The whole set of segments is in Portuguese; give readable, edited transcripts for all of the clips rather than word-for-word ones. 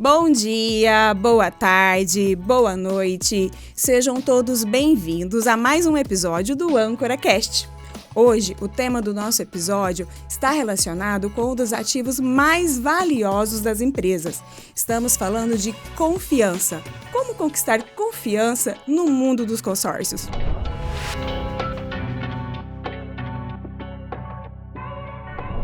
Bom dia, boa tarde, boa noite. Sejam todos bem-vindos a mais um episódio do AncoraCast. Hoje, o tema do nosso episódio está relacionado com um dos ativos mais valiosos das empresas. Estamos falando de confiança. Como conquistar confiança no mundo dos consórcios?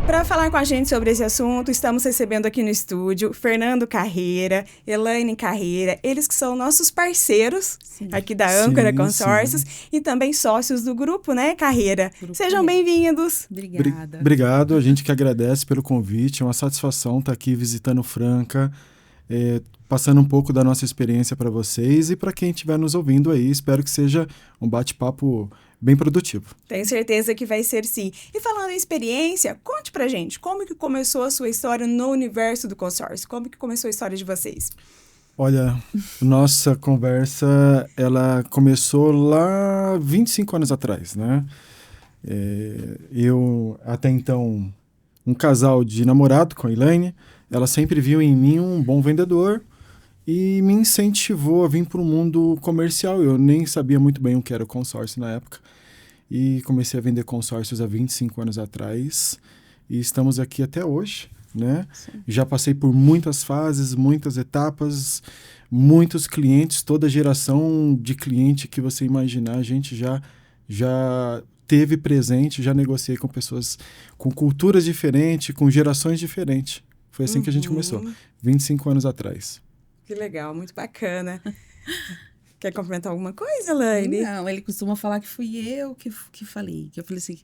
Para falar com a gente sobre esse assunto, estamos recebendo aqui no estúdio Fernando Carreira, Elaine Carreira, eles que são nossos parceiros aqui da Âncora Consórcios e também sócios do grupo, né, Carreira? Sejam bem-vindos. Obrigada. Obrigado, a gente que agradece pelo convite, é uma satisfação estar aqui visitando Franca, passando um pouco da nossa experiência para vocês e para quem estiver nos ouvindo aí, espero que seja um bate-papo bem produtivo. Tenho certeza que vai ser sim. E falando em experiência, conte pra gente, como que começou a sua história no universo do consórcio? Como que começou a história de vocês? Olha, nossa conversa, ela começou lá 25 anos atrás, né? Eu, até então, um casal de namorado com a Elaine, ela sempre viu em mim um bom vendedor e me incentivou a vir para o mundo comercial. Eu nem sabia muito bem o que era o consórcio na época. E comecei a vender consórcios há 25 anos atrás. E estamos aqui até hoje, né? Sim. Já passei por muitas fases, muitas etapas, muitos clientes, toda geração de cliente que você imaginar, a gente já teve presente, já negociei com pessoas com culturas diferentes, com gerações diferentes. Foi assim que a gente começou, 25 anos atrás. Que legal, muito bacana. Quer complementar alguma coisa, Elaine? Não, ele costuma falar que fui eu que falei. Que eu falei assim,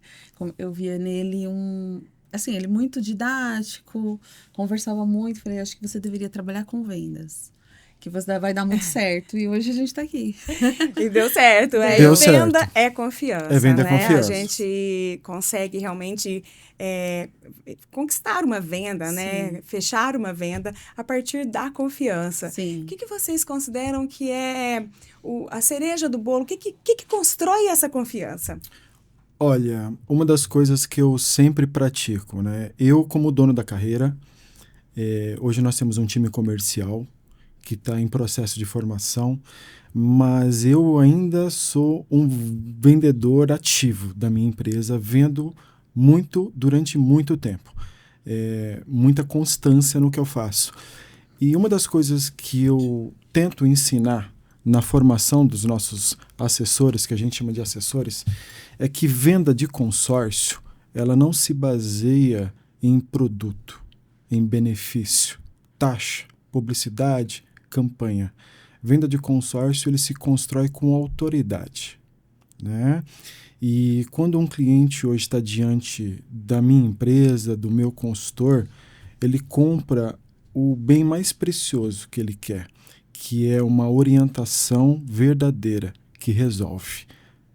eu via nele ele muito didático, conversava muito. Falei, acho que você deveria trabalhar com vendas, que você vai dar muito certo. E hoje a gente tá aqui. E deu certo. Deu venda certo. É confiança, venda né? É confiança. A gente consegue realmente conquistar uma venda, Sim. né? Fechar uma venda a partir da confiança. Sim. O que vocês consideram que é a cereja do bolo? O que constrói essa confiança? Olha, uma das coisas que eu sempre pratico, né? Eu, como dono da carreira, hoje nós temos um time comercial que está em processo de formação, mas eu ainda sou um vendedor ativo da minha empresa, vendo muito durante muito tempo. Muita constância no que eu faço. E uma das coisas que eu tento ensinar na formação dos nossos assessores, que a gente chama de assessores, é que venda de consórcio, ela não se baseia em produto, em benefício, taxa, publicidade, campanha. Venda de consórcio, ele se constrói com autoridade, né? E quando um cliente hoje está diante da minha empresa, do meu consultor, ele compra o bem mais precioso que ele quer, que é uma orientação verdadeira que resolve.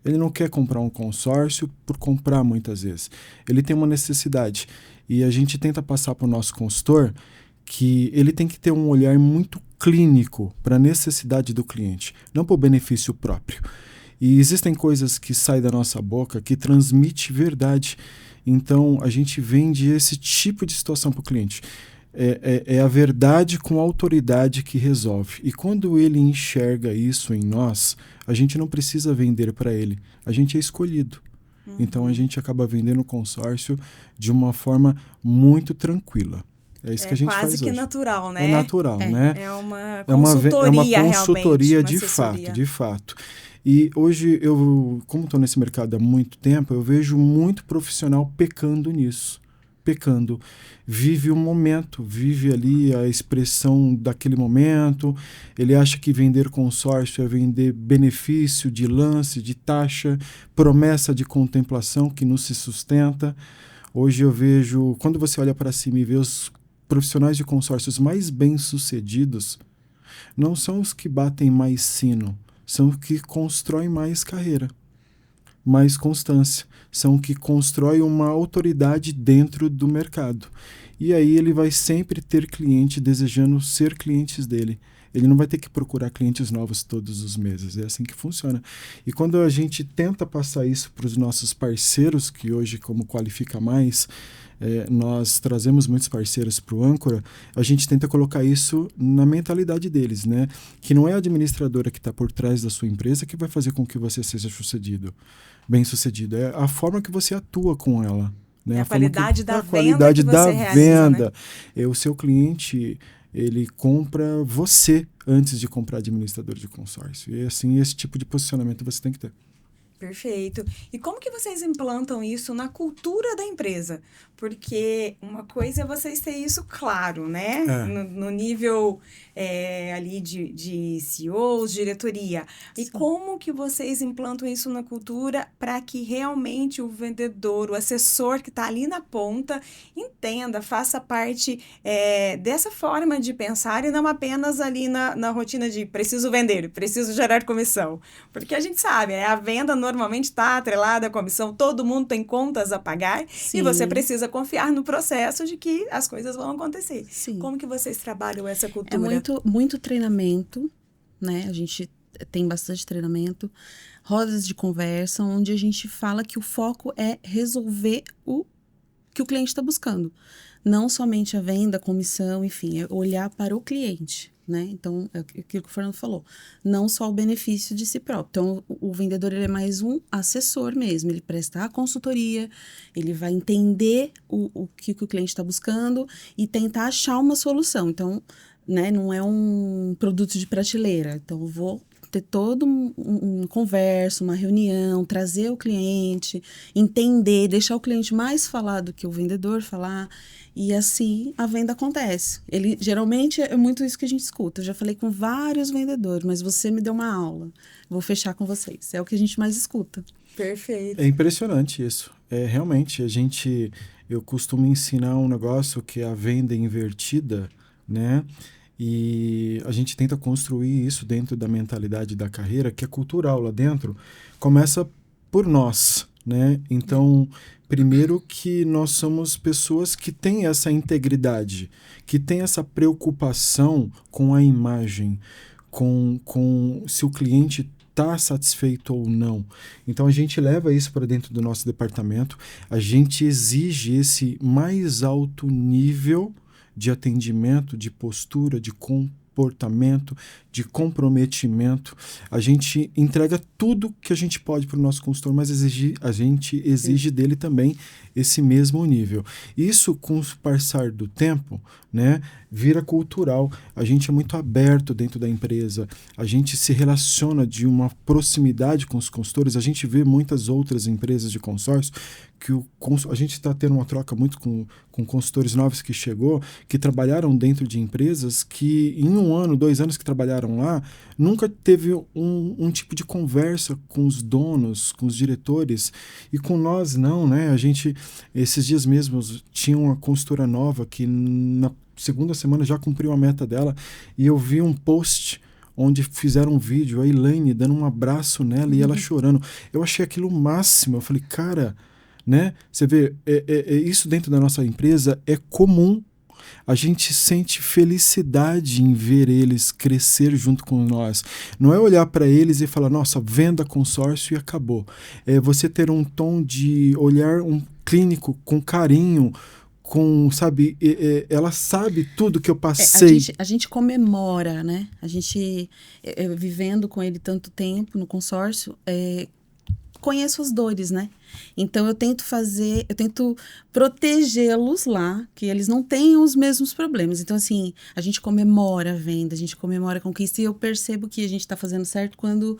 Ele não quer comprar um consórcio por comprar muitas vezes. Ele tem uma necessidade e a gente tenta passar para o nosso consultor que ele tem que ter um olhar muito clínico para a necessidade do cliente, não para o benefício próprio. E existem coisas que saem da nossa boca que transmitem verdade. Então, a gente vende esse tipo de situação para o cliente. É a verdade com a autoridade que resolve. E quando ele enxerga isso em nós, a gente não precisa vender para ele. A gente é escolhido. Então, a gente acaba vendendo o consórcio de uma forma muito tranquila. É isso que a gente faz hoje. Quase que natural, né? É natural, né? É uma consultoria, uma consultoria realmente, de fato. E hoje, eu, como estou nesse mercado há muito tempo, eu vejo muito profissional pecando nisso. Pecando. Vive o momento, vive ali a expressão daquele momento. Ele acha que vender consórcio é vender benefício de lance, de taxa, promessa de contemplação que não se sustenta. Hoje eu vejo, quando você olha para cima e vê os profissionais de consórcios mais bem-sucedidos, não são os que batem mais sino, são os que constroem mais carreira, mais constância, são os que constroem uma autoridade dentro do mercado. E aí ele vai sempre ter cliente desejando ser clientes dele. Ele não vai ter que procurar clientes novos todos os meses. É assim que funciona. E quando a gente tenta passar isso para os nossos parceiros, que hoje, como Qualifica Mais, nós trazemos muitos parceiros para o Âncora, a gente tenta colocar isso na mentalidade deles, né? Que não é a administradora que está por trás da sua empresa que vai fazer com que você seja bem sucedido. É a forma que você atua com ela. Né? A qualidade da venda qualidade que da você realiza, né? O seu cliente, ele compra você antes de comprar administrador de consórcio. E assim, esse tipo de posicionamento você tem que ter. Perfeito. E como que vocês implantam isso na cultura da empresa? Porque uma coisa é vocês terem isso claro, né? No nível ali de CEOs, diretoria. E Sim. como que vocês implantam isso na cultura para que realmente o vendedor, o assessor que está ali na ponta, entenda, faça parte dessa forma de pensar e não apenas ali na rotina de preciso vender, preciso gerar comissão. Porque a gente sabe, né? A venda normalmente está atrelada à comissão, todo mundo tem contas a pagar. Sim. E você precisa confiar no processo de que as coisas vão acontecer. Sim. Como que vocês trabalham essa cultura? É muito treinamento, né? A gente tem bastante treinamento, rodas de conversa, onde a gente fala que o foco é resolver o que o cliente está buscando. Não somente a venda, a comissão, enfim, é olhar para o cliente, né? Então, é aquilo que o Fernando falou, não só o benefício de si próprio. Então, o vendedor, ele é mais um assessor mesmo, ele presta a consultoria, ele vai entender o que o cliente está buscando e tentar achar uma solução. Então, né, não é um produto de prateleira. Então, eu vou ter toda uma conversa, uma reunião, trazer o cliente, entender, deixar o cliente mais falar do que o vendedor falar, e assim a venda acontece. Geralmente é muito isso que a gente escuta. Eu já falei com vários vendedores, mas você me deu uma aula, vou fechar com vocês. É o que a gente mais escuta. Perfeito. É impressionante isso. Realmente, eu costumo ensinar um negócio que é a venda invertida, né? E a gente tenta construir isso dentro da mentalidade da carreira, que é cultural lá dentro. Começa por nós, né? Então, primeiro que nós somos pessoas que têm essa integridade, que têm essa preocupação com a imagem, com se o cliente está satisfeito ou não. Então, a gente leva isso para dentro do nosso departamento, a gente exige esse mais alto nível de atendimento, de postura, de comportamento, de comprometimento. A gente entrega tudo que a gente pode para o nosso consultor, mas a gente exige dele também esse mesmo nível. Isso, com o passar do tempo, né, vira cultural. A gente é muito aberto dentro da empresa, a gente se relaciona de uma proximidade com os consultores. A gente vê muitas outras empresas de consórcio que a gente está tendo uma troca muito com consultores novos que trabalharam dentro de empresas que em 1 ano, 2 anos que trabalharam lá, nunca teve um tipo de conversa com os donos, com os diretores, e com nós não, né? A gente, esses dias mesmos, tinha uma consultora nova que na segunda semana já cumpriu a meta dela, e eu vi um post onde fizeram um vídeo, a Elaine dando um abraço nela e ela chorando. Eu achei aquilo o máximo. Eu falei, cara, né? Você vê, isso dentro da nossa empresa é comum. A gente sente felicidade em ver eles crescer junto com nós. Não é olhar para eles e falar, nossa, venda consórcio e acabou. É você ter um tom de olhar clínico com carinho, sabe, ela sabe tudo que eu passei. A gente comemora, né? A gente, vivendo com ele tanto tempo no consórcio, conheço as dores, né? Então eu tento protegê-los lá, que eles não tenham os mesmos problemas. Então, assim, a gente comemora a venda, a gente comemora a conquista, e eu percebo que a gente tá fazendo certo quando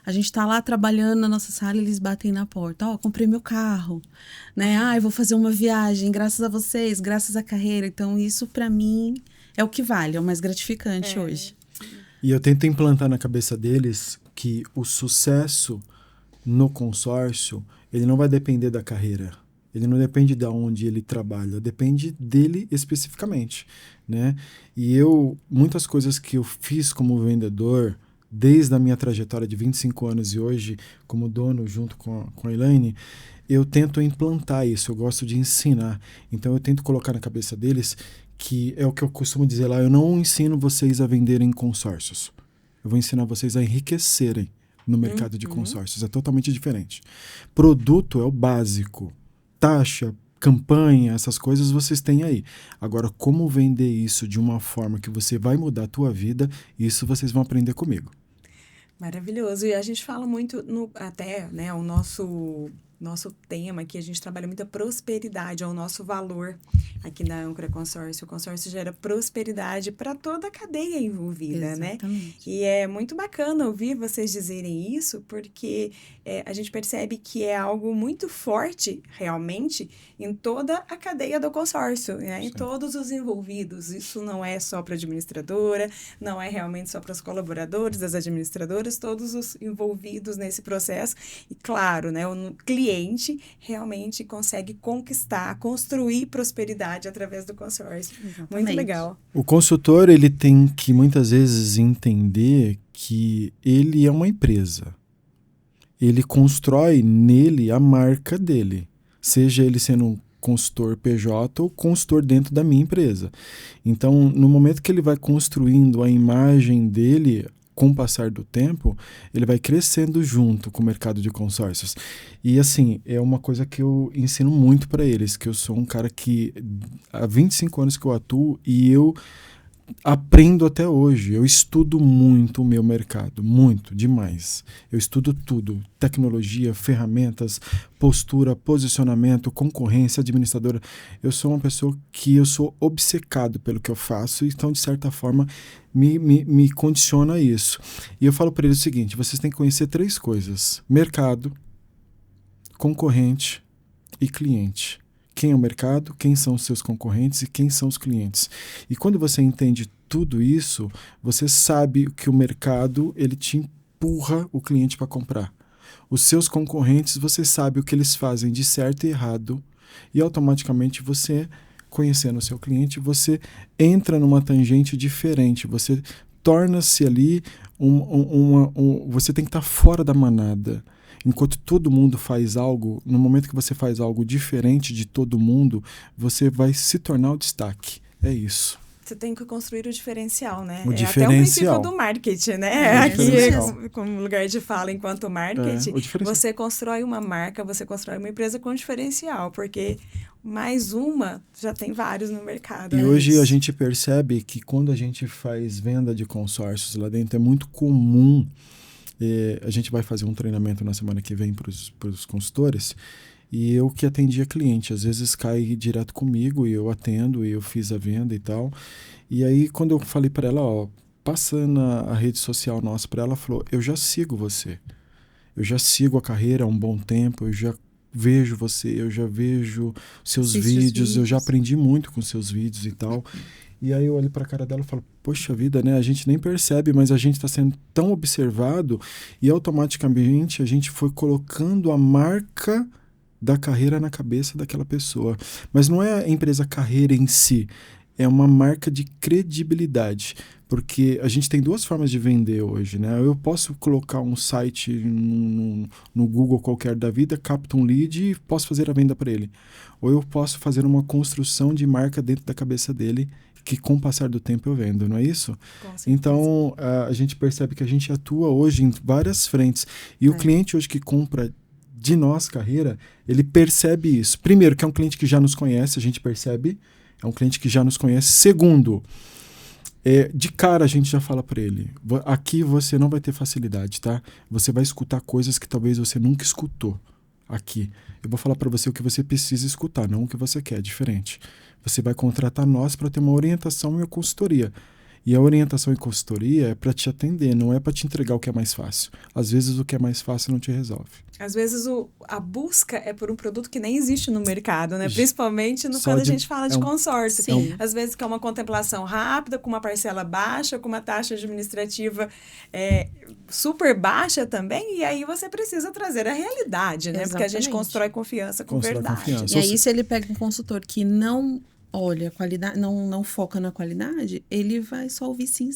a gente tá lá trabalhando na nossa sala e eles batem na porta. Comprei meu carro, né? Eu vou fazer uma viagem, graças a vocês, graças à carreira. Então, isso para mim é o que vale, é o mais gratificante hoje. E eu tento implantar na cabeça deles que o sucesso no consórcio, ele não vai depender da carreira. Ele não depende de onde ele trabalha, depende dele especificamente, né? E muitas coisas que eu fiz como vendedor, desde a minha trajetória de 25 anos e hoje como dono junto com a Elaine, eu tento implantar isso, eu gosto de ensinar. Então eu tento colocar na cabeça deles que é o que eu costumo dizer lá, eu não ensino vocês a venderem consórcios. Eu vou ensinar vocês a enriquecerem no mercado de consórcios. É totalmente diferente. Produto é o básico. Taxa, campanha, essas coisas vocês têm aí. Agora, como vender isso de uma forma que você vai mudar a tua vida, isso vocês vão aprender comigo. Maravilhoso. E a gente fala muito, até, né, o nosso tema aqui, a gente trabalha muito a prosperidade, é o nosso valor aqui na Âncora Consórcio. O consórcio gera prosperidade para toda a cadeia envolvida, Exatamente. né? E é muito bacana ouvir vocês dizerem isso, porque a gente percebe que é algo muito forte, realmente, em toda a cadeia do consórcio, né? Em todos os envolvidos. Isso não é só para a administradora, não é realmente só para os colaboradores das administradoras, todos os envolvidos nesse processo. E claro, né, o cliente realmente consegue conquistar, construir prosperidade através do consórcio. Exatamente. Muito legal. O consultor, ele tem que muitas vezes entender que ele é uma empresa. Ele constrói nele a marca dele, seja ele sendo um consultor PJ ou consultor dentro da minha empresa. Então, no momento que ele vai construindo a imagem dele, com o passar do tempo, ele vai crescendo junto com o mercado de consórcios. E assim, é uma coisa que eu ensino muito para eles, que eu sou um cara que há 25 anos que eu atuo e eu aprendo até hoje. Eu estudo muito o meu mercado, muito, demais. Eu estudo tudo, tecnologia, ferramentas, postura, posicionamento, concorrência, administradora. Eu sou uma pessoa que eu sou obcecado pelo que eu faço, então, de certa forma, me condiciona a isso. E eu falo para eles o seguinte, vocês têm que conhecer 3 coisas: mercado, concorrente e cliente. Quem é o mercado, quem são os seus concorrentes e quem são os clientes. E quando você entende tudo isso, você sabe que o mercado ele te empurra o cliente para comprar. Os seus concorrentes, você sabe o que eles fazem de certo e errado e automaticamente você, conhecendo o seu cliente, você entra numa tangente diferente, você torna-se ali, você tem que estar fora da manada. Enquanto todo mundo faz algo, no momento que você faz algo diferente de todo mundo, você vai se tornar o destaque. É isso. Você tem que construir o diferencial, né? O É diferencial. até um princípio do marketing, né? diferencial. Aqui, como lugar de fala enquanto marketing, você constrói uma marca, você constrói uma empresa com diferencial, porque mais uma já tem vários no mercado. E hoje a gente percebe que quando a gente faz venda de consórcios lá dentro, é muito comum. A gente vai fazer um treinamento na semana que vem para os consultores e eu que atendia cliente, às vezes cai direto comigo e eu atendo e eu fiz a venda e tal. E aí quando eu falei para ela, ó, passando a rede social nossa para ela, falou, eu já sigo você, eu já sigo a carreira há um bom tempo, eu já vejo você, eu já vejo seus vídeos, eu já aprendi muito com seus vídeos e tal. E aí eu olho para a cara dela e falo, poxa vida, né? A gente nem percebe, mas a gente está sendo tão observado e automaticamente a gente foi colocando a marca da carreira na cabeça daquela pessoa. Mas não é a empresa carreira em si, é uma marca de credibilidade. Porque a gente tem 2 formas de vender hoje, né? Eu posso colocar um site no Google qualquer da vida, capto um lead e posso fazer a venda para ele. Ou eu posso fazer uma construção de marca dentro da cabeça dele, que com o passar do tempo eu vendo, não é isso? Então, a gente percebe que a gente atua hoje em várias frentes. E o cliente hoje que compra de nós carreira, ele percebe isso. Primeiro, que é um cliente que já nos conhece, a gente percebe. É um cliente que já nos conhece. Segundo, de cara a gente já fala para ele, aqui você não vai ter facilidade, tá? Você vai escutar coisas que talvez você nunca escutou aqui. Eu vou falar para você o que você precisa escutar, não o que você quer, é diferente. Você vai contratar nós para ter uma orientação e uma consultoria. E a orientação e consultoria é para te atender, não é para te entregar o que é mais fácil. Às vezes o que é mais fácil não te resolve. Às vezes a busca é por um produto que nem existe no mercado, né? Principalmente quando a gente fala de consórcio. Sim. Às vezes que é uma contemplação rápida, com uma parcela baixa, com uma taxa administrativa super baixa também, e aí você precisa trazer a realidade, né? Exatamente. Porque a gente constrói confiança com verdade. Confiança. E aí, se ele pega um consultor que não olha a qualidade, não foca na qualidade, ele vai só ouvir sim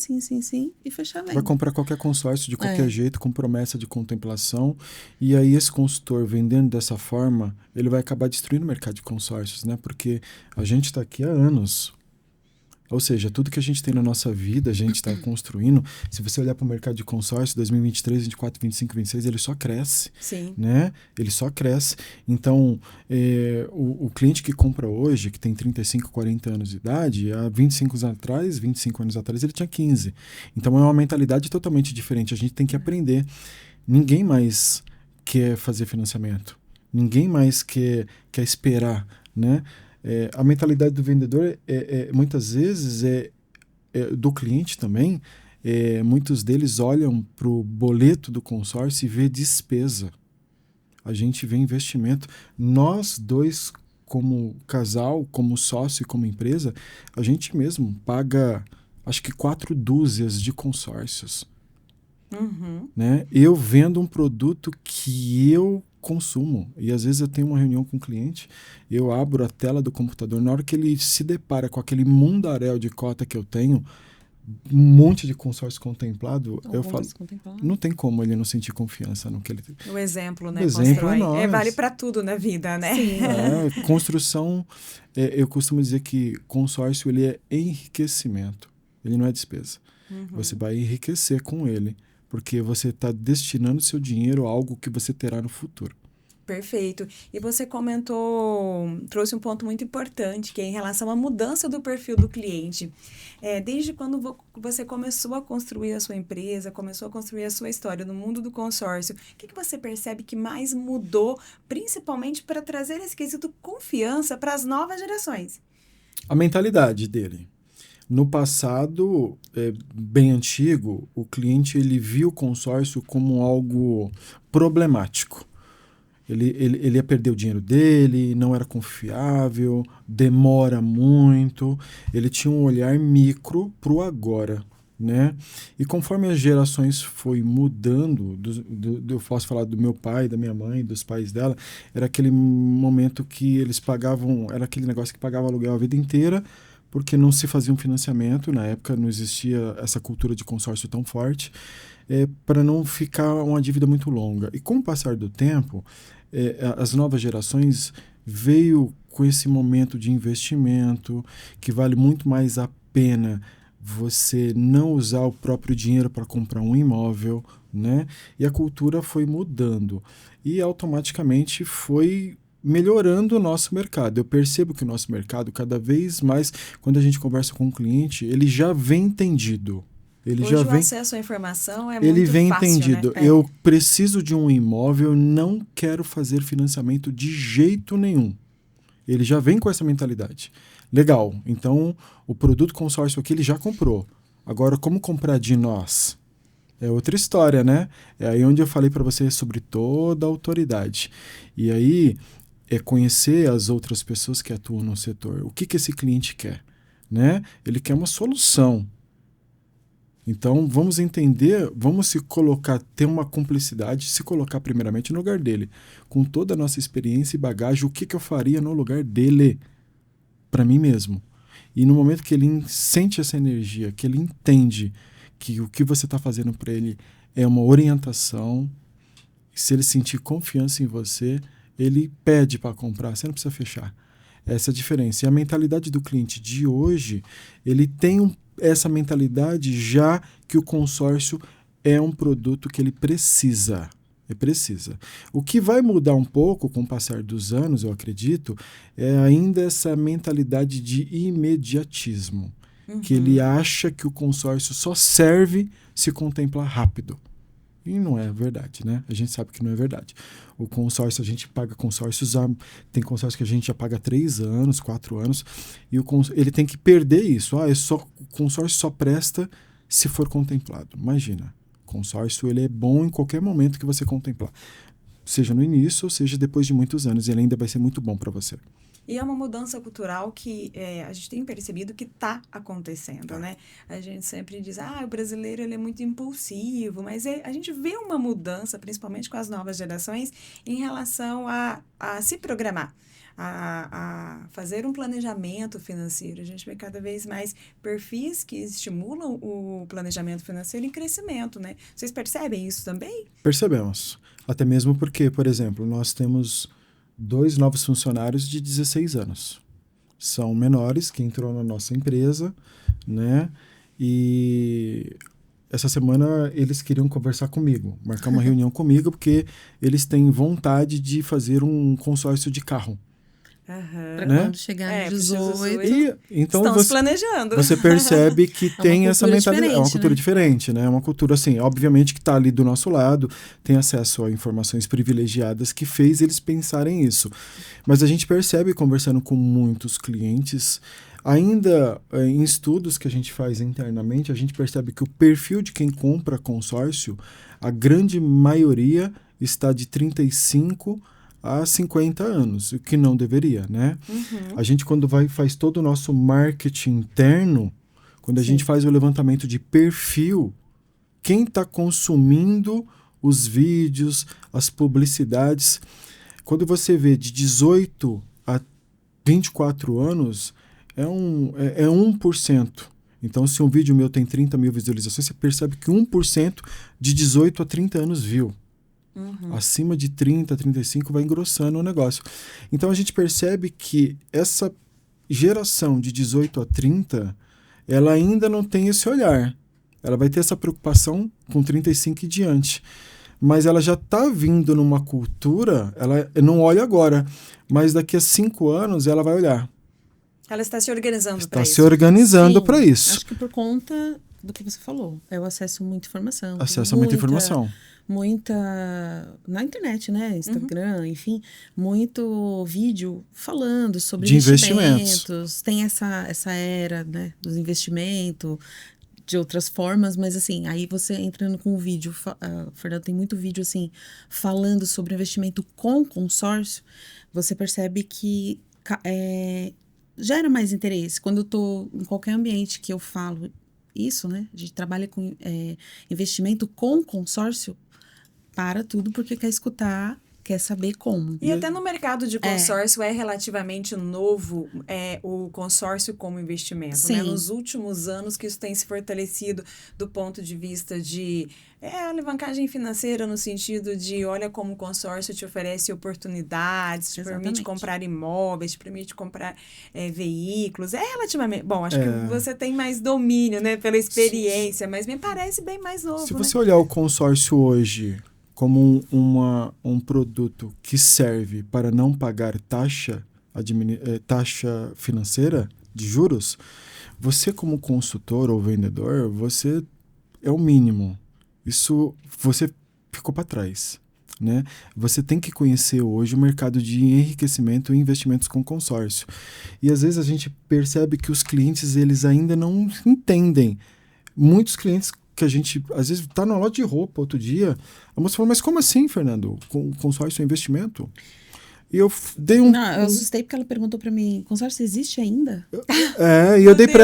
e fechar a venda. Vai comprar qualquer consórcio de qualquer jeito, com promessa de contemplação, e aí esse consultor vendendo dessa forma, ele vai acabar destruindo o mercado de consórcios, né? Porque a gente está aqui há anos Ou seja, tudo que a gente tem na nossa vida, a gente está construindo. Se você olhar para o mercado de consórcio, 2023, 24, 25, 26, ele só cresce. Sim. Né? Ele só cresce. Então, o cliente que compra hoje, que tem 35, 40 anos de idade, há 25 anos atrás, ele tinha 15. Então, é uma mentalidade totalmente diferente. A gente tem que aprender. Ninguém mais quer fazer financiamento. Ninguém mais quer esperar, né? A mentalidade do vendedor, muitas vezes, do cliente também, muitos deles olham para o boleto do consórcio e vê despesa. A gente vê investimento. Nós dois, como casal, como sócio e como empresa, a gente mesmo paga, acho que 4 dúzias de consórcios. Uhum. Né? Eu vendo um produto que eu consumo. E às vezes eu tenho uma reunião com o cliente, eu abro a tela do computador, na hora que ele se depara com aquele mundaréu de cota que eu tenho, um monte de consórcio contemplado, eu falo, não tem como ele não sentir confiança no que ele tem. O exemplo, né? O exemplo é constrói. nós. Vale para tudo na vida, né? Sim. Construção, eu costumo dizer que consórcio ele é enriquecimento, ele não é despesa. Uhum. Você vai enriquecer com ele, porque você está destinando seu dinheiro a algo que você terá no futuro. Perfeito. E você trouxe um ponto muito importante, que é em relação à mudança do perfil do cliente. Desde quando você começou a construir a sua empresa, começou a construir a sua história no mundo do consórcio, o que você percebe que mais mudou, principalmente para trazer esse quesito confiança para as novas gerações? A mentalidade dele. No passado, bem antigo, o cliente ele via o consórcio como algo problemático. Ele ia perder o dinheiro dele, não era confiável, demora muito. Ele tinha um olhar micro para o agora. Né? E conforme as gerações foi mudando, eu posso falar do meu pai, da minha mãe, dos pais dela, era aquele momento que eles pagavam, era aquele negócio que pagava aluguel a vida inteira, porque não se fazia um financiamento, na época não existia essa cultura de consórcio tão forte, para não ficar uma dívida muito longa. E com o passar do tempo, as novas gerações veio com esse momento de investimento, que vale muito mais a pena você não usar o próprio dinheiro para comprar um imóvel, né? E a cultura foi mudando. E automaticamente foi melhorando o nosso mercado. Eu percebo que o nosso mercado, cada vez mais, quando a gente conversa com um cliente, ele já vem entendido. Hoje o acesso à informação é muito fácil, ele vem entendido. Né? Eu preciso de um imóvel, não quero fazer financiamento de jeito nenhum. Ele já vem com essa mentalidade. Legal, então o produto consórcio aqui ele já comprou. Agora, como comprar de nós? É outra história, né? É aí onde eu falei para você sobre toda a autoridade. E aí é conhecer as outras pessoas que atuam no setor. O que esse cliente quer? Né? Ele quer uma solução. Então, vamos entender, vamos se colocar, ter uma cumplicidade, se colocar primeiramente no lugar dele. Com toda a nossa experiência e bagagem, o que eu faria no lugar dele? Para mim mesmo. E no momento que ele sente essa energia, que ele entende que o que você está fazendo para ele é uma orientação, se ele sentir confiança em você, ele pede para comprar, você não precisa fechar. Essa é a diferença. E a mentalidade do cliente de hoje, ele tem essa mentalidade já que o consórcio é um produto que ele precisa. O que vai mudar um pouco com o passar dos anos, eu acredito, é ainda essa mentalidade de imediatismo. Uhum. Que ele acha que o consórcio só serve se contemplar rápido. E não é verdade, né? A gente sabe que não é verdade. O consórcio, a gente paga consórcios, tem consórcio que a gente já paga 3 anos, 4 anos, e ele tem que perder isso. O consórcio só presta se for contemplado. Imagina, o consórcio ele é bom em qualquer momento que você contemplar. Seja no início, ou seja depois de muitos anos, ele ainda vai ser muito bom para você. E é uma mudança cultural que a gente tem percebido que está acontecendo, né? A gente sempre diz, o brasileiro ele é muito impulsivo, mas a gente vê uma mudança, principalmente com as novas gerações, em relação a se programar, a fazer um planejamento financeiro. A gente vê cada vez mais perfis que estimulam o planejamento financeiro em crescimento, né? Vocês percebem isso também? Percebemos. Até mesmo porque, por exemplo, nós temos 2 novos funcionários de 16 anos. são menores, que entrou na nossa empresa, né? E essa semana eles queriam conversar comigo, marcar uma reunião comigo, porque eles têm vontade de fazer um consórcio de carro. Para Né? quando chegar no 18. Então estamos planejando. Você percebe que tem essa mentalidade. É uma cultura diferente, né? É uma cultura, assim, obviamente que está ali do nosso lado, tem acesso a informações privilegiadas que fez eles pensarem isso. Mas a gente percebe, conversando com muitos clientes, ainda em estudos que a gente faz internamente, a gente percebe que o perfil de quem compra consórcio, a grande maioria está de 35 há 50 anos, o que não deveria, né? A gente, quando faz todo o nosso marketing interno, quando a gente faz o levantamento de perfil, quem está consumindo os vídeos, as publicidades, quando você vê de 18 a 24 anos, é 1%. Então, se um vídeo meu tem 30 mil visualizações, você percebe que 1% de 18 a 30 anos viu. Acima de 30, 35 vai engrossando o negócio. Então a gente percebe que essa geração de 18 a 30, ela ainda não tem esse olhar. Ela vai ter essa preocupação com 35 e diante. Mas ela já está vindo numa cultura, ela não olha agora, mas daqui a 5 anos ela vai olhar. Ela está se organizando para isso. Está se organizando para isso. Acho que por conta do que você falou. É o acesso a muita informação. Acesso a muita informação. Muita na internet, né? Instagram, enfim, muito vídeo falando sobre de investimentos. Tem essa era, né, dos investimentos, de outras formas, mas assim, aí você entrando com o vídeo, Fernando, tem muito vídeo assim, falando sobre investimento com consórcio, você percebe que gera mais interesse. Quando eu tô em qualquer ambiente que eu falo isso, né? A gente trabalha com investimento com consórcio, para tudo porque quer escutar, quer saber como. E até no mercado de consórcio é relativamente novo o consórcio como investimento. Né? Nos últimos anos que isso tem se fortalecido do ponto de vista de alavancagem financeira, no sentido de olha como o consórcio te oferece oportunidades, te permite comprar imóveis, te permite comprar veículos. É relativamente... Bom, acho que você tem mais domínio, né, pela experiência, mas me parece bem mais novo. Se você olhar o consórcio hoje como um produto que serve para não pagar taxa financeira de juros, você como consultor ou vendedor, você é o mínimo. Isso você ficou para trás, né? Você tem que conhecer hoje o mercado de enriquecimento e investimentos com consórcio. E às vezes a gente percebe que os clientes eles ainda não entendem. Muitos clientes que a gente, às vezes, tá numa loja de roupa outro dia, a moça falou, mas como assim, Fernando? Consórcio é investimento? E eu dei eu assustei porque ela perguntou pra mim, consórcio existe ainda? E eu dei pra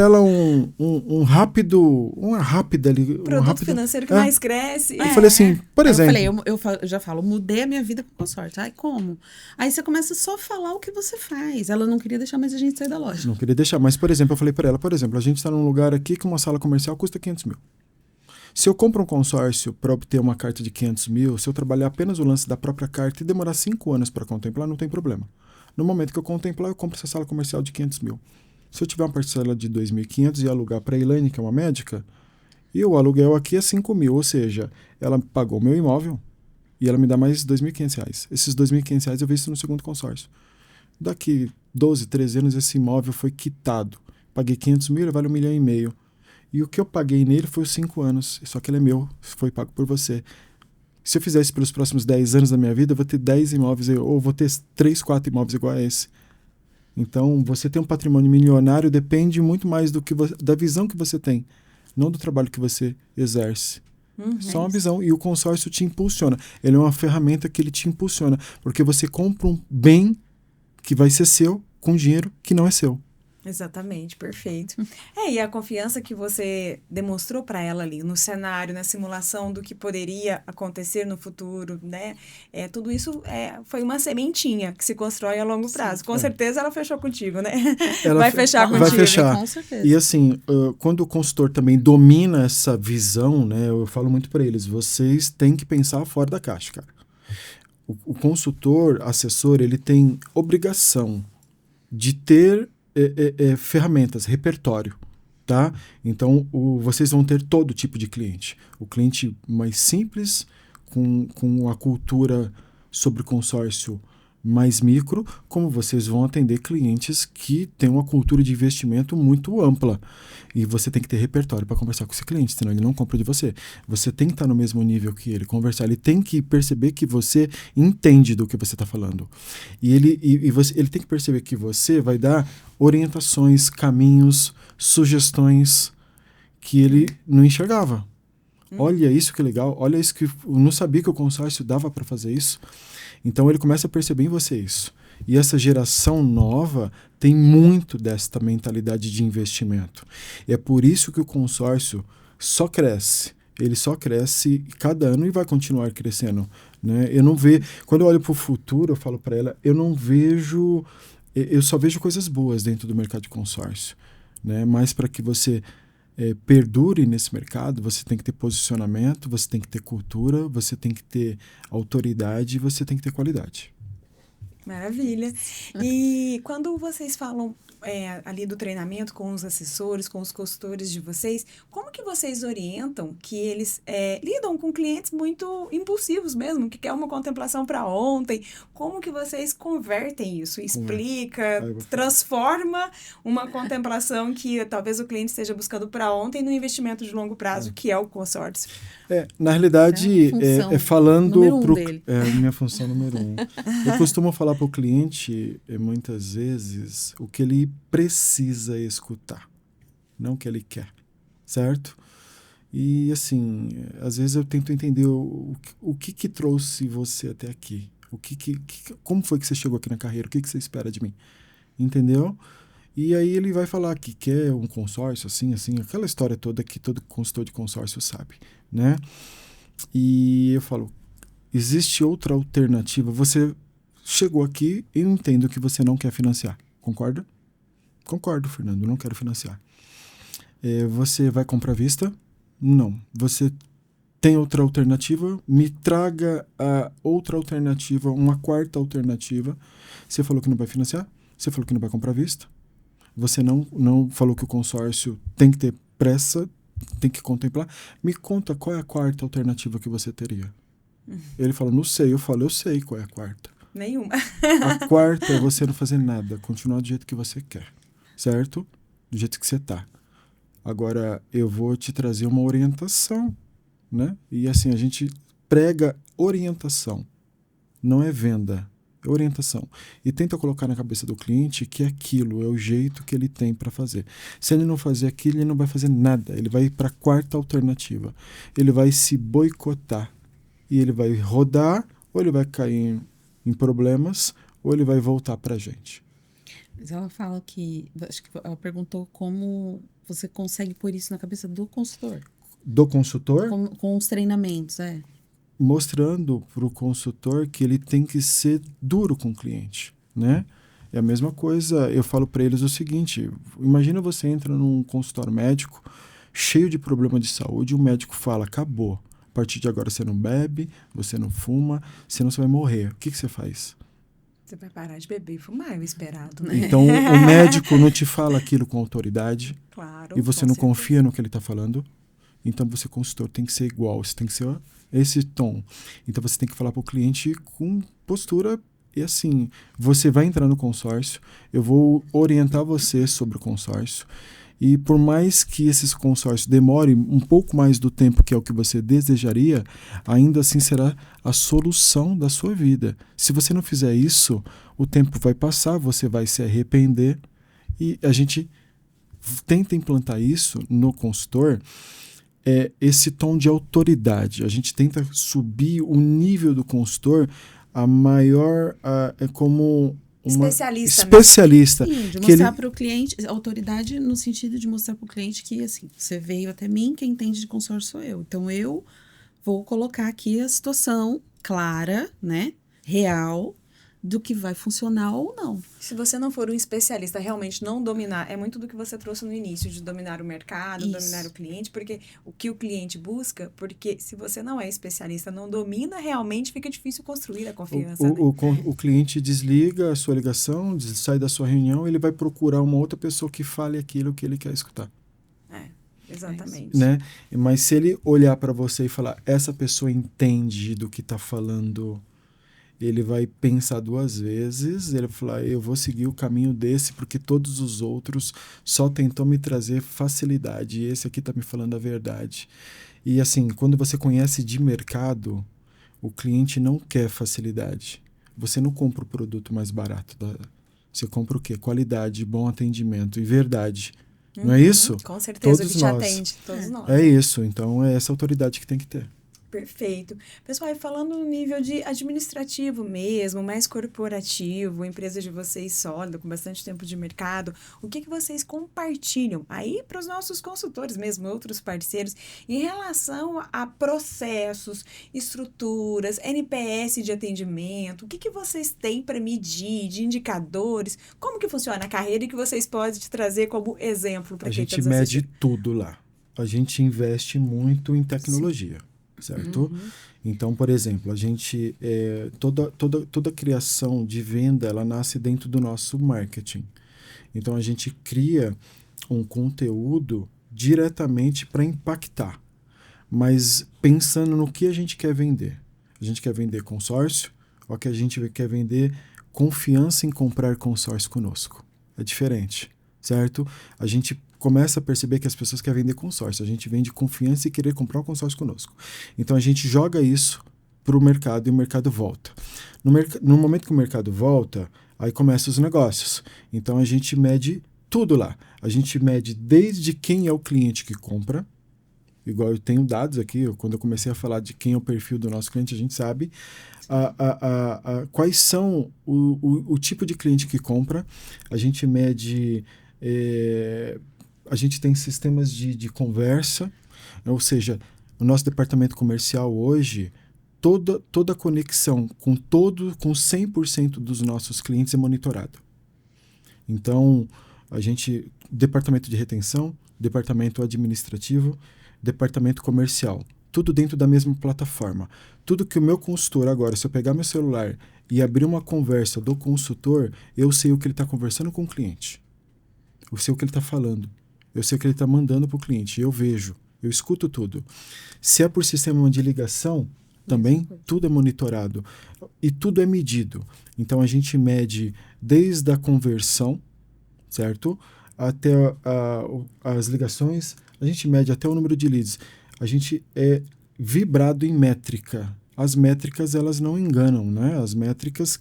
ela uma rápida ali. Produto financeiro que mais cresce. Eu falei assim, por exemplo. Eu já falo, mudei a minha vida com consórcio. Ai, como? Aí você começa só a falar o que você faz. Ela não queria deixar mais a gente sair da loja. Não queria deixar, mas, por exemplo, eu falei pra ela, a gente tá num lugar aqui que uma sala comercial custa 500 mil. Se eu compro um consórcio para obter uma carta de 500 mil, se eu trabalhar apenas o lance da própria carta e demorar 5 anos para contemplar, não tem problema. No momento que eu contemplar, eu compro essa sala comercial de 500 mil. Se eu tiver uma parcela de 2.500 e alugar para a Elaine, que é uma médica, e o aluguel aqui é 5 mil, ou seja, ela pagou meu imóvel e ela me dá mais R$2.500. Esses R$2.500 eu visto no segundo consórcio. Daqui 12, 13 anos, esse imóvel foi quitado. Paguei 500 mil, ele vale R$1,5 milhão. E o que eu paguei nele foi os 5 anos. Só que ele é meu, foi pago por você. Se eu fizer isso pelos próximos 10 anos da minha vida, eu vou ter 10 imóveis, ou vou ter 3, 4 imóveis igual a esse. Então, você ter um patrimônio milionário depende muito mais da visão que você tem, não do trabalho que você exerce. Só uma visão. E o consórcio te impulsiona. Ele é uma ferramenta que ele te impulsiona. Porque você compra um bem que vai ser seu com dinheiro que não é seu. Exatamente, perfeito. E a confiança que você demonstrou para ela ali no cenário, na simulação do que poderia acontecer no futuro, né? Tudo isso foi uma sementinha que se constrói a longo prazo. Com certeza ela fechou contigo, né? Vai fechar contigo. Vai fechar. Com certeza. E assim, quando o consultor também domina essa visão, né? Eu falo muito para eles, vocês têm que pensar fora da caixa, cara. o consultor, assessor, ele tem obrigação de ter ferramentas, repertório, tá? Então, vocês vão ter todo tipo de cliente. O cliente mais simples, com a cultura sobre consórcio mais micro, como vocês vão atender clientes que têm uma cultura de investimento muito ampla. E você tem que ter repertório para conversar com esse cliente, senão ele não compra de você. Você tem que estar no mesmo nível que ele, conversar. Ele tem que perceber que você entende do que você está falando. E ele tem que perceber que você vai dar orientações, caminhos, sugestões que ele não enxergava. Olha isso que legal, olha isso que eu não sabia que o consórcio dava para fazer isso. Então ele começa a perceber em você isso. E essa geração nova tem muito desta mentalidade de investimento. E é por isso que o consórcio só cresce. Ele só cresce cada ano e vai continuar crescendo, né? Eu não vejo, quando eu olho para o futuro, eu falo para ela, eu só vejo coisas boas dentro do mercado de consórcio, né? Mas para que você perdure nesse mercado, você tem que ter posicionamento, você tem que ter cultura, você tem que ter autoridade, você tem que ter qualidade. Maravilha. E quando vocês falam ali do treinamento com os assessores, com os consultores de vocês, como que vocês orientam que eles lidam com clientes muito impulsivos mesmo, que quer uma contemplação para ontem? Como que vocês convertem isso? Explica, transforma uma contemplação que talvez o cliente esteja buscando para ontem no investimento de longo prazo, que é o consórcio. Na realidade, falando dele. Minha função número 1. Eu costumo falar para o cliente, muitas vezes, o que ele precisa escutar, não o que ele quer, certo? E, assim, às vezes eu tento entender o que trouxe você até aqui. Como foi que você chegou aqui na carreira? O que você espera de mim? Entendeu? E aí ele vai falar que quer um consórcio, assim, aquela história toda que todo consultor de consórcio sabe, né? E eu falo, existe outra alternativa. Você chegou aqui e eu entendo que você não quer financiar. Concorda? Concordo, Fernando, não quero financiar. Você vai comprar à vista? Não. Você tem outra alternativa? Me traga a outra alternativa, uma quarta alternativa. Você falou que não vai financiar? Você falou que não vai comprar à vista? Você não falou que o consórcio tem que ter pressa, tem que contemplar. Me conta qual é a quarta alternativa que você teria. Ele falou, não sei. Eu falo, eu sei qual é a quarta. Nenhuma. A quarta é você não fazer nada, continuar do jeito que você quer, certo? Do jeito que você está. Agora, eu vou te trazer uma orientação, né? E assim, a gente prega orientação, não é venda. Orientação. E tenta colocar na cabeça do cliente que aquilo é o jeito que ele tem para fazer. Se ele não fazer aquilo, ele não vai fazer nada. Ele vai para a quarta alternativa. Ele vai se boicotar. E ele vai rodar, ou ele vai cair em problemas, ou ele vai voltar para a gente. Mas ela fala que... Acho que ela perguntou como você consegue pôr isso na cabeça do consultor. Do consultor? Com os treinamentos, Mostrando para o consultor que ele tem que ser duro com o cliente, né? É a mesma coisa, eu falo para eles o seguinte, imagina você entra num consultório médico cheio de problema de saúde, o médico fala, acabou, a partir de agora você não bebe, você não fuma, senão você vai morrer. O que você faz? Você vai parar de beber e fumar, é o esperado, né? Então, o médico não te fala aquilo com autoridade, claro, e você não confia no que ele está falando, então você, consultor, tem que ser igual, você tem que ser esse tom. Então você tem que falar para o cliente com postura e assim, você vai entrar no consórcio, eu vou orientar você sobre o consórcio e por mais que esses consórcios demorem um pouco mais do tempo que é o que você desejaria, ainda assim será a solução da sua vida. Se você não fizer isso, o tempo vai passar, você vai se arrepender e a gente tenta implantar isso no consultor, esse tom de autoridade. A gente tenta subir o nível do consultor a maior, como uma especialista. Né? Sim, de mostrar para o cliente, autoridade no sentido de mostrar para o cliente que, assim, você veio até mim, quem entende de consórcio sou eu. Então, eu vou colocar aqui a situação clara, né, real, do que vai funcionar ou não. Se você não for um especialista, realmente não dominar, é muito do que você trouxe no início, de dominar o mercado, Isso. dominar o cliente, porque o que o cliente busca, porque se você não é especialista, não domina, realmente fica difícil construir a confiança, né? O cliente desliga a sua ligação, sai da sua reunião, ele vai procurar uma outra pessoa que fale aquilo que ele quer escutar. Exatamente. Né? Mas se ele olhar para você e falar, essa pessoa entende do que está falando, ele vai pensar duas vezes, ele vai falar, eu vou seguir o caminho desse porque todos os outros só tentou me trazer facilidade e esse aqui está me falando a verdade. E assim, quando você conhece de mercado, o cliente não quer facilidade. Você não compra o produto mais barato. Você compra o quê? Qualidade, bom atendimento e verdade. Não é isso? Com certeza, Todos ele te nós. atende, todos nós. É isso, então é essa autoridade que tem que ter. Perfeito. Pessoal, e falando no nível de administrativo mesmo, mais corporativo, empresa de vocês sólida, com bastante tempo de mercado, o que vocês compartilham aí para os nossos consultores mesmo, outros parceiros, em relação a processos, estruturas, NPS de atendimento, o que vocês têm para medir, de indicadores, como que funciona a carreira e que vocês podem trazer como exemplo para quem está nos assistindo? A gente mede tudo lá. A gente investe muito em tecnologia. Certo? Então, por exemplo, a gente toda criação de venda, ela nasce dentro do nosso marketing. Então, a gente cria um conteúdo diretamente para impactar, mas pensando no que a gente quer vender. A gente quer vender consórcio ou que a gente quer vender confiança em comprar consórcio conosco. É diferente, certo? A gente começa a perceber que as pessoas querem vender consórcio. A gente vende confiança e querer comprar um consórcio conosco. Então, a gente joga isso para o mercado e o mercado volta. No momento que o mercado volta, aí começam os negócios. Então, a gente mede tudo lá. A gente mede desde quem é o cliente que compra, igual eu tenho dados aqui, quando eu comecei a falar de quem é o perfil do nosso cliente, a gente sabe quais são o tipo de cliente que compra. A gente mede... a gente tem sistemas de conversa, ou seja, o nosso departamento comercial hoje, toda a conexão com 100% dos nossos clientes é monitorada. Então, departamento de retenção, departamento administrativo, departamento comercial, tudo dentro da mesma plataforma. Tudo que o meu consultor agora, se eu pegar meu celular e abrir uma conversa do consultor, eu sei o que ele está conversando com o cliente. Eu sei o que ele está falando. Eu sei o que ele está mandando para o cliente. Eu vejo, eu escuto tudo. Se é por sistema de ligação, também tudo é monitorado. E tudo é medido. Então, a gente mede desde a conversão, certo? Até as ligações. A gente mede até o número de leads. A gente é vibrado em métrica. As métricas, elas não enganam, né? As métricas,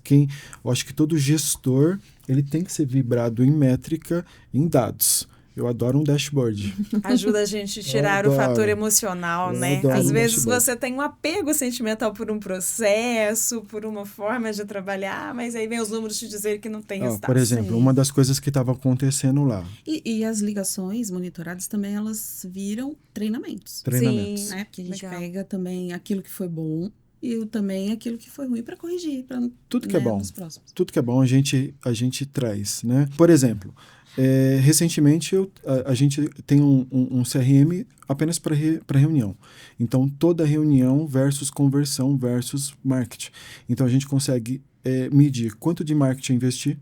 eu acho que todo gestor, ele tem que ser vibrado em métrica, em dados. Eu adoro um dashboard. Ajuda a gente a tirar o fator emocional, né? Às vezes você tem um apego sentimental por um processo, por uma forma de trabalhar, mas aí vem os números te dizer que não tem resultado. Por exemplo, uma das coisas que estava acontecendo lá. E as ligações monitoradas também, elas viram treinamentos. Treinamentos. Né? Porque a gente pega também aquilo que foi bom e também aquilo que foi ruim para corrigir. Tudo que é bom. Tudo que é bom a gente traz, né? Por exemplo... recentemente a gente tem um CRM apenas para reunião. Então, toda reunião versus conversão versus marketing. Então, a gente consegue medir quanto de marketing investir,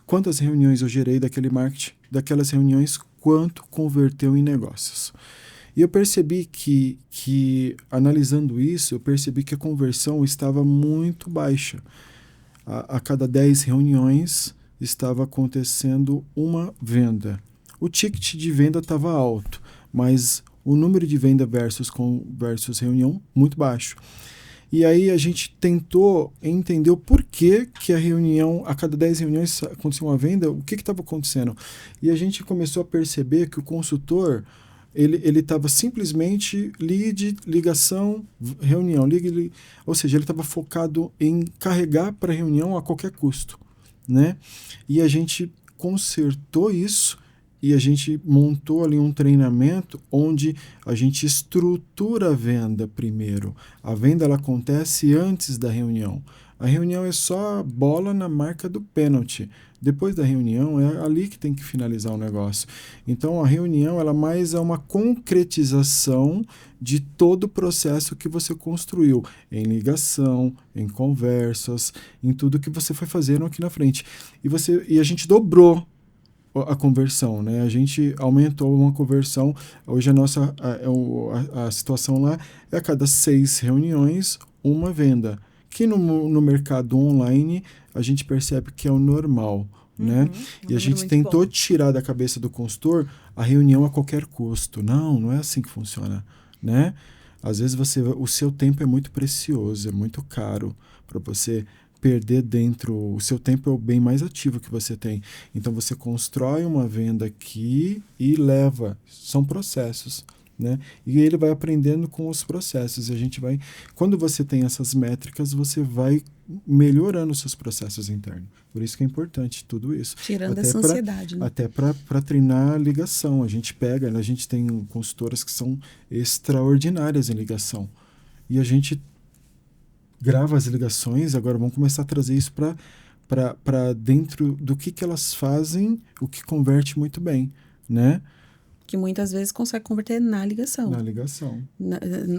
quantas reuniões eu gerei daquele marketing, daquelas reuniões, quanto converteu em negócios. E eu percebi que analisando isso, eu percebi que a conversão estava muito baixa. A cada 10 reuniões... estava acontecendo uma venda. O ticket de venda estava alto, mas o número de venda versus reunião muito baixo. E aí a gente tentou entender o porquê que a reunião, a cada 10 reuniões acontecia uma venda, o que estava acontecendo. E a gente começou a perceber que o consultor, ele estava simplesmente lead, ligação, reunião. Ou seja, ele estava focado em carregar para a reunião a qualquer custo. Né? E a gente consertou isso e a gente montou ali um treinamento onde a gente estrutura a venda primeiro. A venda ela acontece antes da reunião. A reunião é só bola na marca do pênalti. Depois da reunião, é ali que tem que finalizar o negócio. Então, a reunião ela mais é uma concretização de todo o processo que você construiu em ligação, em conversas, em tudo que você foi fazendo aqui na frente. E a gente dobrou a conversão, né? A gente aumentou uma conversão. Hoje a situação lá é a cada 6 reuniões, uma venda. Que no mercado online a gente percebe que é o normal, né? E a gente tentou tirar da cabeça do consultor a reunião a qualquer custo. Não é assim que funciona, né? Às vezes o seu tempo é muito precioso, é muito caro para você perder dentro. O seu tempo é o bem mais ativo que você tem. Então você constrói uma venda aqui e leva. São processos, né? E ele vai aprendendo com os processos. E a gente vai. Quando você tem essas métricas, você vai melhorando os seus processos internos. Por isso que é importante tudo isso. Tirando essa ansiedade, né? Até para treinar a ligação. A gente tem consultoras que são extraordinárias em ligação. E a gente grava as ligações, agora vamos começar a trazer isso para dentro do que elas fazem, o que converte muito bem, né? Que muitas vezes consegue converter na ligação. Na ligação.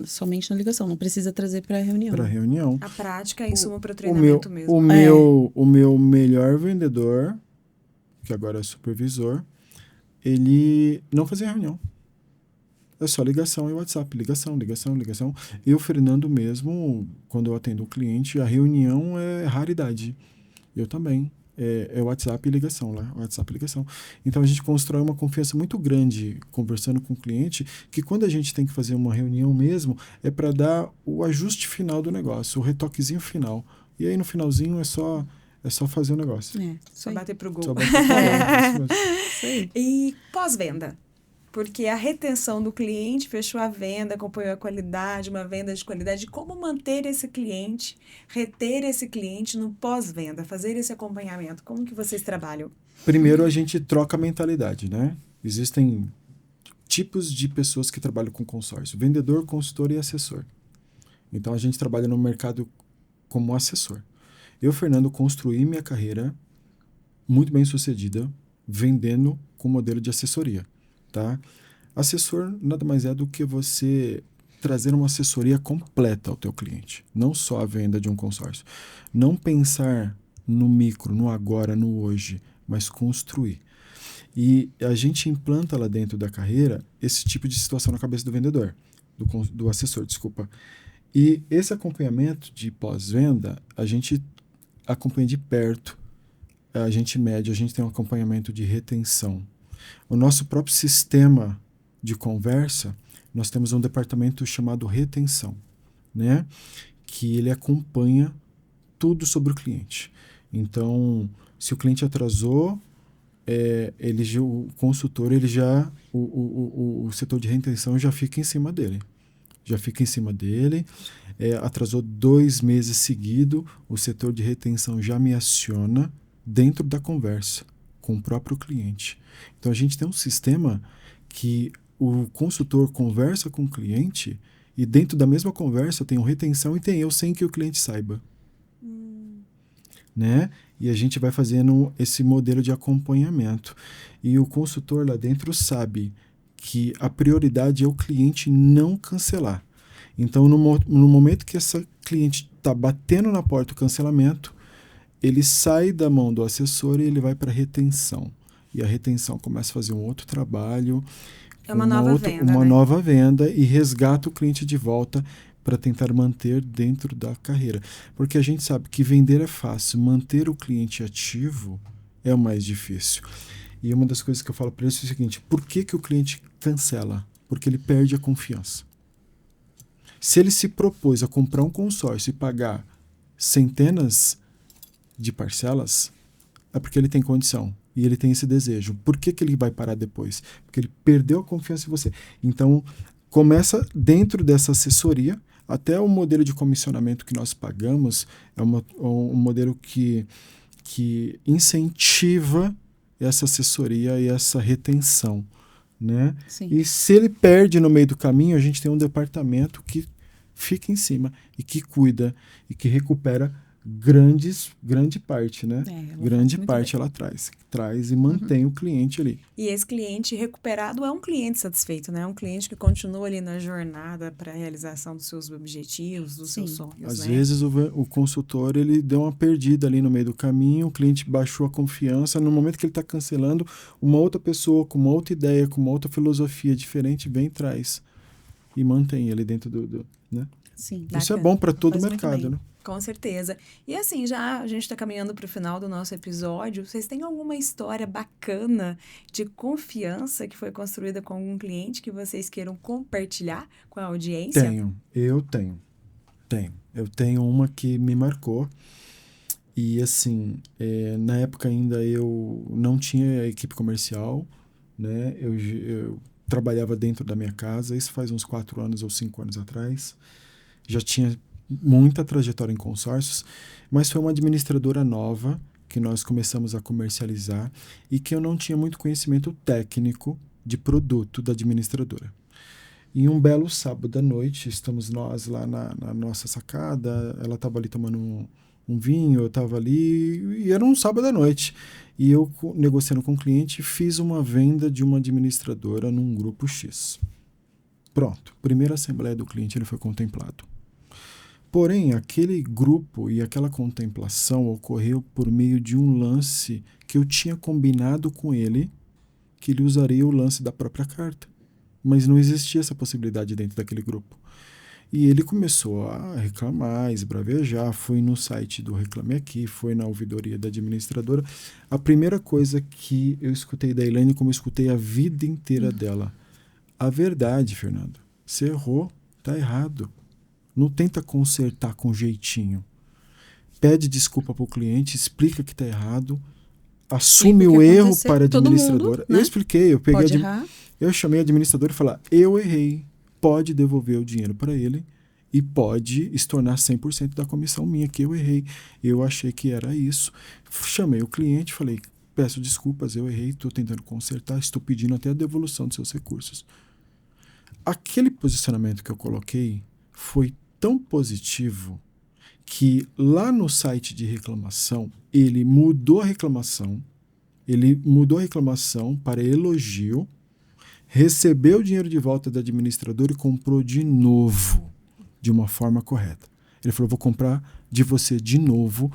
Somente na ligação, não precisa trazer para a reunião. Para a reunião. A prática é insumo para o treinamento mesmo. O meu melhor vendedor, que agora é supervisor, ele não fazia reunião. É só ligação e WhatsApp. Ligação. Eu, Fernando, mesmo, quando eu atendo o cliente, a reunião é raridade. Eu também. É WhatsApp e ligação lá. WhatsApp e ligação. Então, a gente constrói uma confiança muito grande conversando com o cliente, que quando a gente tem que fazer uma reunião mesmo, é para dar o ajuste final do negócio, o retoquezinho final. E aí, no finalzinho, é só fazer o negócio. Só bater pro gol. Só bater pro gol. Isso aí. E pós-venda? Porque a retenção do cliente, fechou a venda, acompanhou a qualidade, uma venda de qualidade. Como manter esse cliente, reter esse cliente no pós-venda, fazer esse acompanhamento? Como que vocês trabalham? Primeiro, a gente troca a mentalidade, né? Existem tipos de pessoas que trabalham com consórcio. Vendedor, consultor e assessor. Então, a gente trabalha no mercado como assessor. Eu, Fernando, construí minha carreira muito bem sucedida, vendendo com modelo de assessoria. Tá? Assessor nada mais é do que você trazer uma assessoria completa ao teu cliente, não só a venda de um consórcio. Não pensar no micro, no agora, no hoje, mas construir. E a gente implanta lá dentro da carreira esse tipo de situação na cabeça do vendedor, do assessor, desculpa. E esse acompanhamento de pós-venda, a gente acompanha de perto, a gente mede, a gente tem um acompanhamento de retenção. O nosso próprio sistema de conversa, nós temos um departamento chamado retenção, né? Que ele acompanha tudo sobre o cliente. Então, se o cliente atrasou, o consultor, o setor de retenção já fica em cima dele. Atrasou 2 meses seguidos, o setor de retenção já me aciona dentro da conversa com o próprio cliente. Então, a gente tem um sistema que o consultor conversa com o cliente e dentro da mesma conversa tem o retenção e tem eu sem que o cliente saiba. Né? E a gente vai fazendo esse modelo de acompanhamento. E o consultor lá dentro sabe que a prioridade é o cliente não cancelar. Então, no momento que essa cliente está batendo na porta do cancelamento, ele sai da mão do assessor e ele vai para a retenção. E a retenção começa a fazer um outro trabalho, uma nova venda e resgata o cliente de volta para tentar manter dentro da carreira. Porque a gente sabe que vender é fácil, manter o cliente ativo é o mais difícil. E uma das coisas que eu falo para eles é o seguinte: por que o cliente cancela? Porque ele perde a confiança. Se ele se propôs a comprar um consórcio e pagar centenas de parcelas, é porque ele tem condição e ele tem esse desejo. Por que ele vai parar depois? Porque ele perdeu a confiança em você. Então, começa dentro dessa assessoria, até o modelo de comissionamento que nós pagamos é um modelo que incentiva essa assessoria e essa retenção, né? Sim. E se ele perde no meio do caminho, a gente tem um departamento que fica em cima e que cuida e que recupera grande parte, né? Ela Grande faz muito parte bem. ela traz e mantém o cliente ali. E esse cliente recuperado é um cliente satisfeito, né? É um cliente que continua ali na jornada para a realização dos seus objetivos, dos seus Sim. sonhos, Às né? vezes o consultor ele deu uma perdida ali no meio do caminho, o cliente baixou a confiança, no momento que ele está cancelando, uma outra pessoa com uma outra ideia, com uma outra filosofia diferente vem e traz e mantém ele dentro né? Sim. Isso é Bacana. bom para todo o Faz muito mercado, bem. né? Com certeza. E assim, já a gente está caminhando para o final do nosso episódio. Vocês têm alguma história bacana de confiança que foi construída com algum cliente que vocês queiram compartilhar com a audiência? Eu tenho uma que me marcou e assim, na época ainda eu não tinha equipe comercial, né? Eu trabalhava dentro da minha casa, isso faz uns 4 anos ou 5 anos atrás. Já tinha muita trajetória em consórcios, mas foi uma administradora nova que nós começamos a comercializar e que eu não tinha muito conhecimento técnico de produto da administradora. E um belo sábado à noite, estamos nós lá na nossa sacada, ela estava ali tomando um vinho, eu estava ali, e era um sábado à noite. E eu, negociando com o cliente, fiz uma venda de uma administradora num grupo X. Pronto, primeira assembleia do cliente ele foi contemplado. Porém, aquele grupo e aquela contemplação ocorreu por meio de um lance que eu tinha combinado com ele, que ele usaria o lance da própria carta. Mas não existia essa possibilidade dentro daquele grupo. E ele começou a reclamar, esbravejar, foi no site do Reclame Aqui, foi na ouvidoria da administradora. A primeira coisa que eu escutei da Elaine, como eu escutei a vida inteira dela, a verdade, Fernando, você errou, tá errado. Não tenta consertar com jeitinho. Pede desculpa para o cliente, explica que está errado, assume o erro para a administradora. Mundo, né? Eu expliquei, Pode errar. eu chamei a administradora e falei, eu errei, pode devolver o dinheiro para ele e pode estornar 100% da comissão minha, que eu errei. Eu achei que era isso. Chamei o cliente, falei, peço desculpas, eu errei, estou tentando consertar, estou pedindo até a devolução dos seus recursos. Aquele posicionamento que eu coloquei foi tão positivo que lá no site de reclamação, ele mudou a reclamação para elogio, recebeu o dinheiro de volta da administradora e comprou de novo, de uma forma correta. Ele falou, vou comprar de você de novo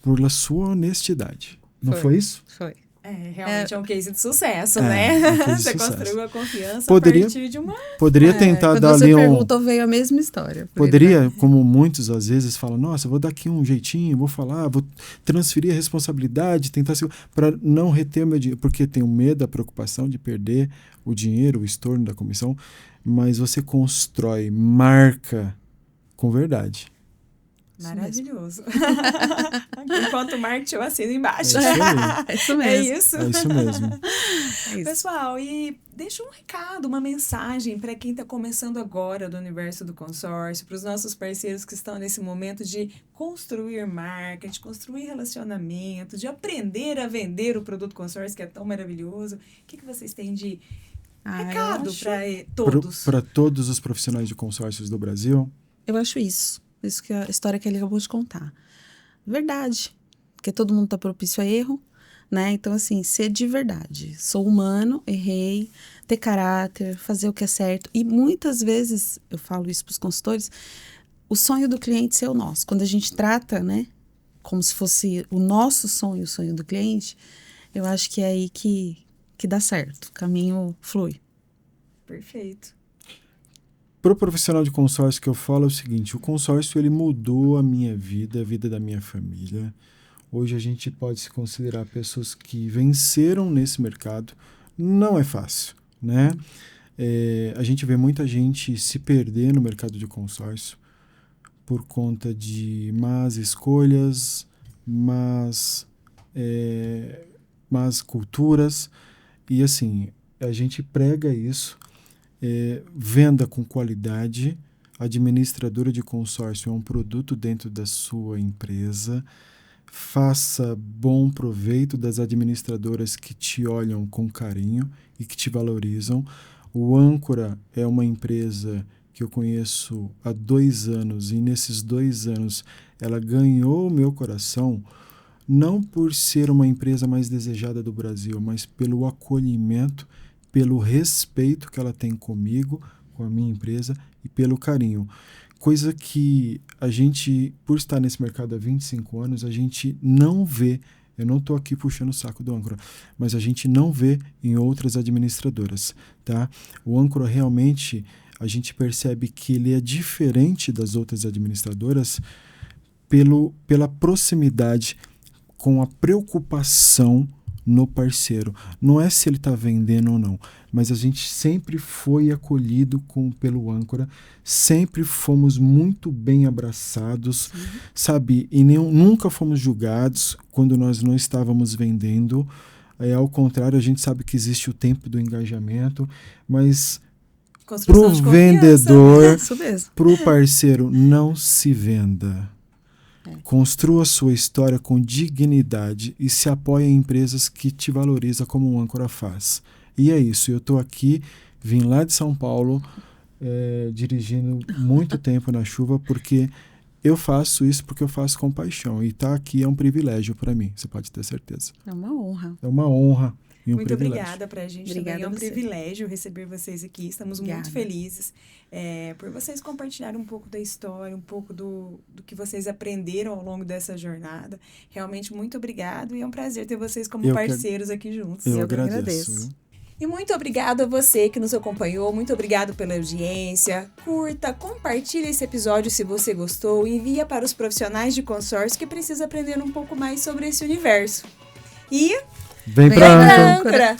pela sua honestidade. Não foi isso? Foi. Realmente é um case de sucesso, É, né? um case de Você sucesso. construiu a confiança Poderia- a partir de uma... Poderia tentar Quando dar você ali perguntou, veio a mesma história. Poderia, como muitos às vezes falam, nossa, vou dar aqui um jeitinho, vou falar, vou transferir a responsabilidade, tentar para não reter o meu dinheiro, porque tenho medo, a preocupação de perder o dinheiro, o estorno da comissão, mas você constrói marca com verdade. Maravilhoso. Enquanto o marketing eu assino embaixo. É isso aí. É isso mesmo. É isso? É isso mesmo. É isso. Pessoal, e deixa um recado, uma mensagem para quem está começando agora do universo do consórcio, para os nossos parceiros que estão nesse momento de construir marca, de construir relacionamento, de aprender a vender o produto consórcio, que é tão maravilhoso. O que vocês têm de recado para todos? Para todos os profissionais de consórcios do Brasil? Eu acho isso. Isso que a história que ele acabou de contar. Verdade. Porque todo mundo está propício a erro, né? Então, assim, ser de verdade. Sou humano, errei, ter caráter, fazer o que é certo. E muitas vezes, eu falo isso para os consultores, o sonho do cliente ser o nosso. Quando a gente trata, né, como se fosse o nosso sonho, o sonho do cliente, eu acho que é aí que dá certo. O caminho flui. Perfeito. Para o profissional de consórcio que eu falo é o seguinte, o consórcio ele mudou a minha vida, a vida da minha família. Hoje a gente pode se considerar pessoas que venceram nesse mercado. Não é fácil, né? A gente vê muita gente se perder no mercado de consórcio por conta de más escolhas, más culturas. E assim, a gente prega isso. Venda com qualidade, administradora de consórcio é um produto dentro da sua empresa, faça bom proveito das administradoras que te olham com carinho e que te valorizam. O Âncora é uma empresa que eu conheço há 2 anos, e nesses 2 anos ela ganhou o meu coração, não por ser uma empresa mais desejada do Brasil, mas pelo acolhimento, pelo respeito que ela tem comigo, com a minha empresa e pelo carinho. Coisa que a gente, por estar nesse mercado há 25 anos, a gente não vê. Eu não estou aqui puxando o saco do âncora, mas a gente não vê em outras administradoras, tá? O âncora realmente, a gente percebe que ele é diferente das outras administradoras pela proximidade, com a preocupação no parceiro. Não é se ele está vendendo ou não, mas a gente sempre foi acolhido pelo âncora, sempre fomos muito bem abraçados, sabe? E nunca fomos julgados quando nós não estávamos vendendo. Ao contrário, a gente sabe que existe o tempo do engajamento, mas para o vendedor, para o parceiro, não se venda. Construa sua história com dignidade e se apoie em empresas que te valorizam como o âncora faz. E é isso, eu estou aqui, vim lá de São Paulo, dirigindo muito tempo na chuva, porque eu faço isso porque eu faço com paixão. E estar aqui é um privilégio para mim, você pode ter certeza. É uma honra. É uma honra. Muito obrigada pra gente. Obrigada, também é um privilégio receber vocês aqui. Estamos muito felizes por vocês compartilharem um pouco da história, um pouco do que vocês aprenderam ao longo dessa jornada. Realmente, muito obrigado e é um prazer ter vocês como parceiros aqui juntos. Eu agradeço. E muito obrigado a você que nos acompanhou, muito obrigado pela audiência. Curta, compartilhe esse episódio se você gostou, envia para os profissionais de consórcio que precisam aprender um pouco mais sobre esse universo. E vem pra Âncora!